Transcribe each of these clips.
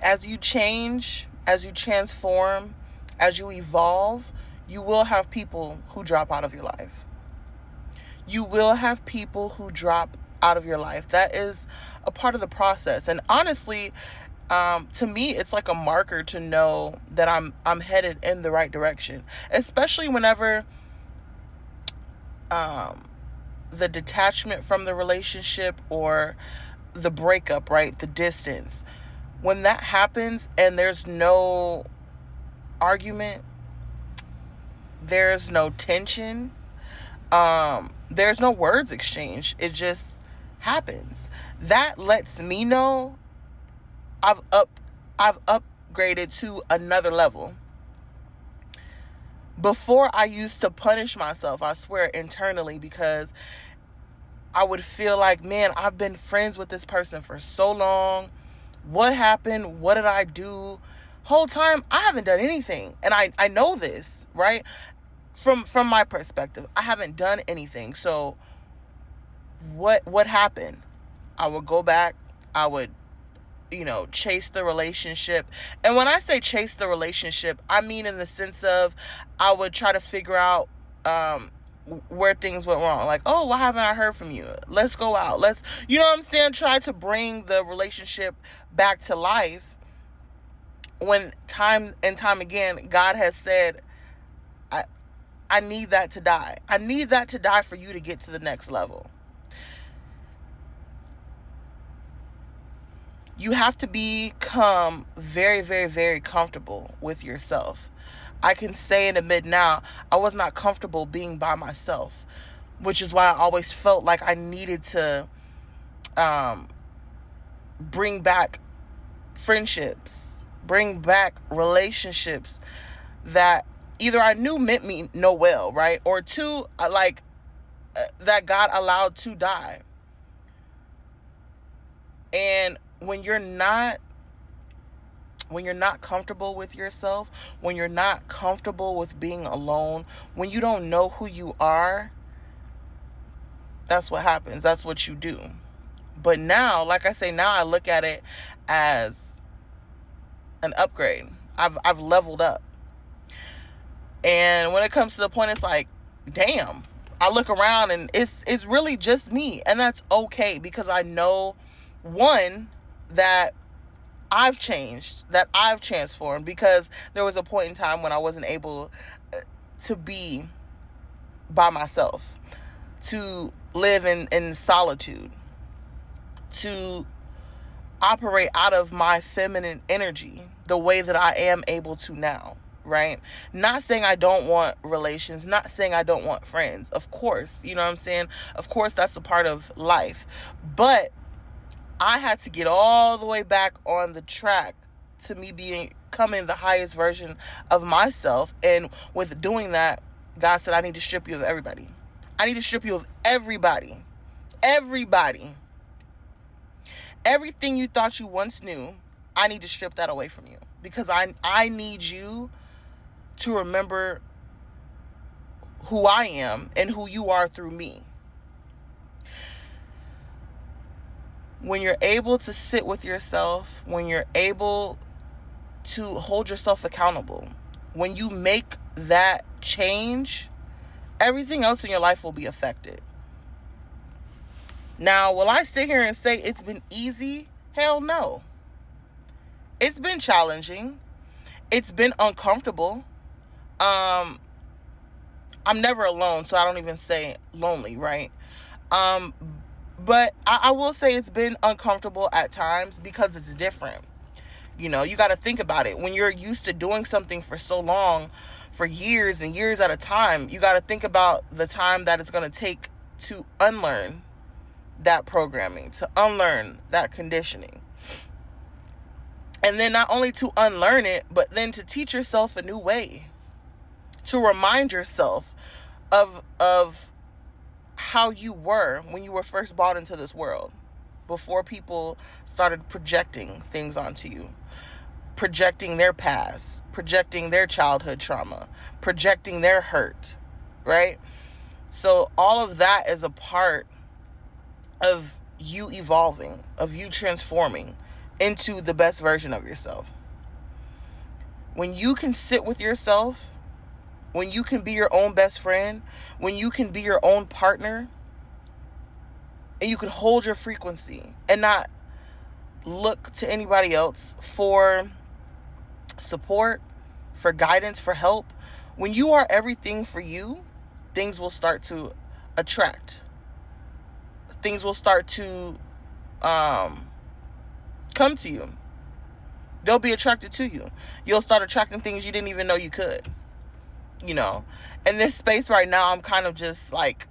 As you change, as you transform, as you evolve, you will have people who drop out of your life. You will have people who drop out of your life. That is a part of the process. And honestly, to me, it's like a marker to know that I'm headed in the right direction. Especially whenever the detachment from the relationship or the breakup, right? The distance. When that happens and there's no argument, there's no tension, there's no words exchanged. It just happens. That lets me know I've up I've upgraded to another level. Before, I used to punish myself, I swear, internally, because I would feel like, man, I've been friends with this person for so long. What happened? What did I do? Whole time I haven't done anything. And I know this, right? From my perspective, I haven't done anything. So what happened? I would go back, I would, chase the relationship. And when I say chase the relationship, I mean in the sense of I would try to figure out where things went wrong. Like, oh, why haven't I heard from you? Let's go out. Let's, you know what I'm saying? Try to bring the relationship back to life, when time and time again, God has said, I need that to die. I need that to die for you to get to the next level. You have to become very, very, very comfortable with yourself. I can say and admit now, I was not comfortable being by myself, which is why I always felt like I needed to bring back friendships, bring back relationships that either I knew meant me no well, right? Or two, that God allowed to die. And when you're not comfortable with yourself, when you're not comfortable with being alone, when you don't know who you are, that's what happens. That's what you do. But now, like I say, now I look at it as an upgrade. I've leveled up. And when it comes to the point, it's like, damn, I look around and it's really just me. And that's okay, because I know, one, that I've changed, that I've transformed, because there was a point in time when I wasn't able to be by myself, to live in solitude, to operate out of my feminine energy the way that I am able to now, right? Not saying I don't want relations, not saying I don't want friends. Of course, you know what I'm saying? Of course, that's a part of life. But I had to get all the way back on the track to me becoming the highest version of myself. And with doing that, God said, I need to strip you of everybody. I need to strip you of everybody. Everybody. Everything you thought you once knew, I need to strip that away from you. Because I need you to remember who I am and who you are through me. When you're able to sit with yourself, when you're able to hold yourself accountable, when you make that change, everything else in your life will be affected. Now, will I sit here and say it's been easy? Hell no. It's been challenging. It's been uncomfortable. I'm never alone, so I don't even say lonely, right? But I will say it's been uncomfortable at times, because it's different. You got to think about it. When you're used to doing something for so long, for years and years at a time, you got to think about the time that it's going to take to unlearn that programming, to unlearn that conditioning. And then not only to unlearn it, but then to teach yourself a new way, to remind yourself of how you were when you were first brought into this world, before people started projecting things onto you, projecting their past, projecting their childhood trauma, projecting their hurt, right? So all of that is a part of you evolving, of you transforming into the best version of yourself. When you can sit with yourself, when you can be your own best friend, when you can be your own partner, and you can hold your frequency and not look to anybody else for support, for guidance, for help. When you are everything for you, things will start to attract. Things will start to come to you. They'll be attracted to you. You'll start attracting things you didn't even know you could. You know, in this space right now, I'm kind of just like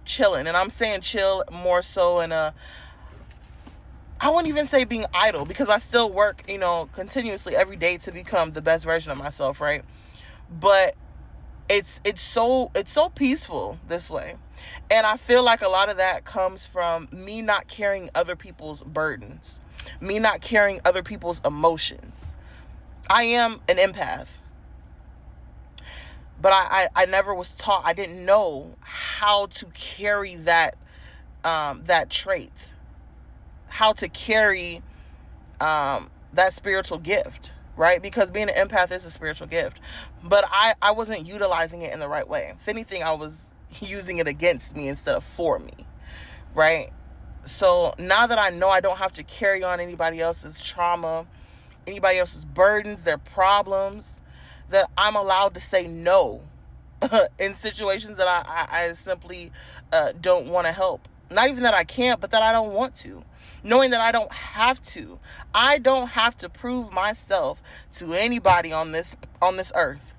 chilling. And I'm saying chill more so in a, I wouldn't even say being idle, because I still work, you know, continuously every day to become the best version of myself, right? But it's so peaceful this way. And I feel like a lot of that comes from me not carrying other people's burdens, me not carrying other people's emotions. I am an empath, but I never was taught, I didn't know how to carry that trait, how to carry that spiritual gift, right? Because being an empath is a spiritual gift, but I wasn't utilizing it in the right way. If anything, I was using it against me instead of for me, right? So now that I know I don't have to carry on anybody else's trauma, anybody else's burdens, their problems, that I'm allowed to say no in situations that I simply don't want to help. Not even that I can't, but that I don't want to. Knowing that I don't have to. I don't have to prove myself to anybody on this earth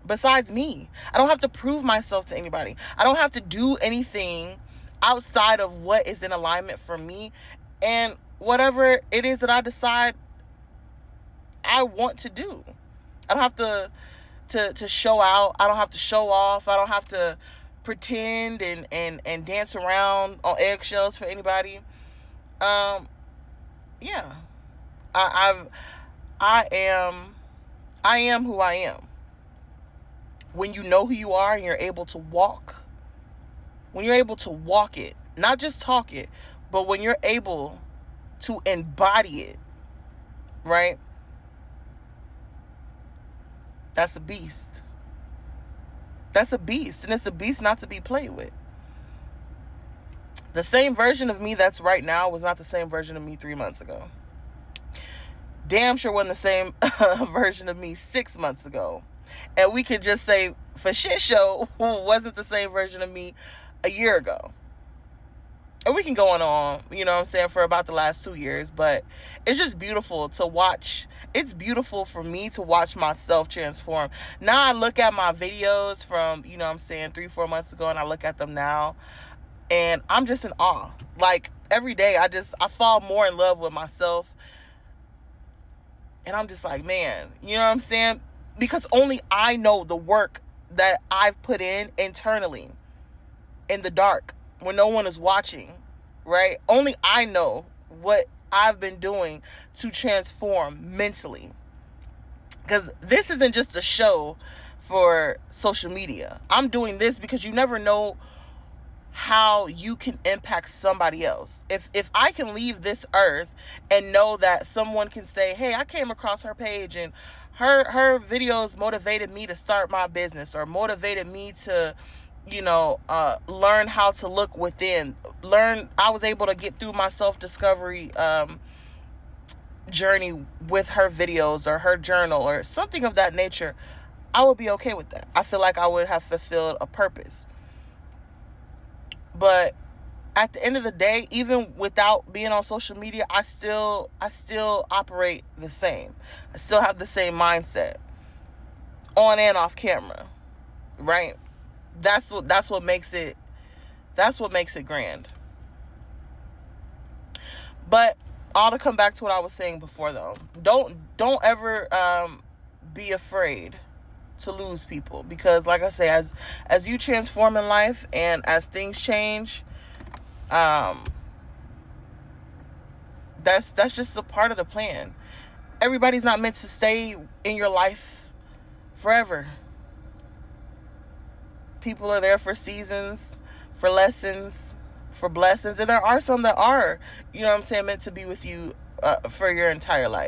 besides me. I don't have to prove myself to anybody. I don't have to do anything outside of what is in alignment for me and whatever it is that I decide I want to do. I don't have to show out. I don't have to show off. I don't have to pretend and dance around on eggshells for anybody. Yeah. I am who I am. When you know who you are and you're able to walk, when you're able to walk it, not just talk it, but when you're able to embody it, right? That's a beast. That's a beast. And it's a beast not to be played with. The same version of me that's right now was not the same version of me 3 months ago. Damn sure wasn't the same version of me 6 months ago. And we could just say, for shit show, wasn't the same version of me a year ago. And we can go on, you know what I'm saying, for about the last 2 years. But it's just beautiful to watch. It's beautiful for me to watch myself transform. Now I look at my videos from, you know what I'm saying, 3-4 months ago, and I look at them now, and I'm just in awe. Like, every day, I fall more in love with myself. And I'm just like, man, you know what I'm saying? Because only I know the work that I've put in internally, in the dark, when no one is watching, right? Only I know what I've been doing to transform mentally. Because this isn't just a show for social media. I'm doing this because you never know how you can impact somebody else. If I can leave this earth and know that someone can say, hey, I came across her page and her videos motivated me to start my business, or motivated me to, you know, learn how to look within, I was able to get through my self-discovery journey with her videos or her journal or something of that nature, I would be okay with that. I feel like I would have fulfilled a purpose. But at the end of the day, even without being on social media, I still operate the same. I still have the same mindset on and off camera, right? That's what makes it grand. But all to come back to what I was saying before, though. Don't ever be afraid to lose people, because like I say, as you transform in life and as things change, that's just a part of the plan. Everybody's not meant to stay in your life forever. People are there for seasons, for lessons, for blessings, and there are some that are, you know what I'm saying, meant to be with you for your entire life.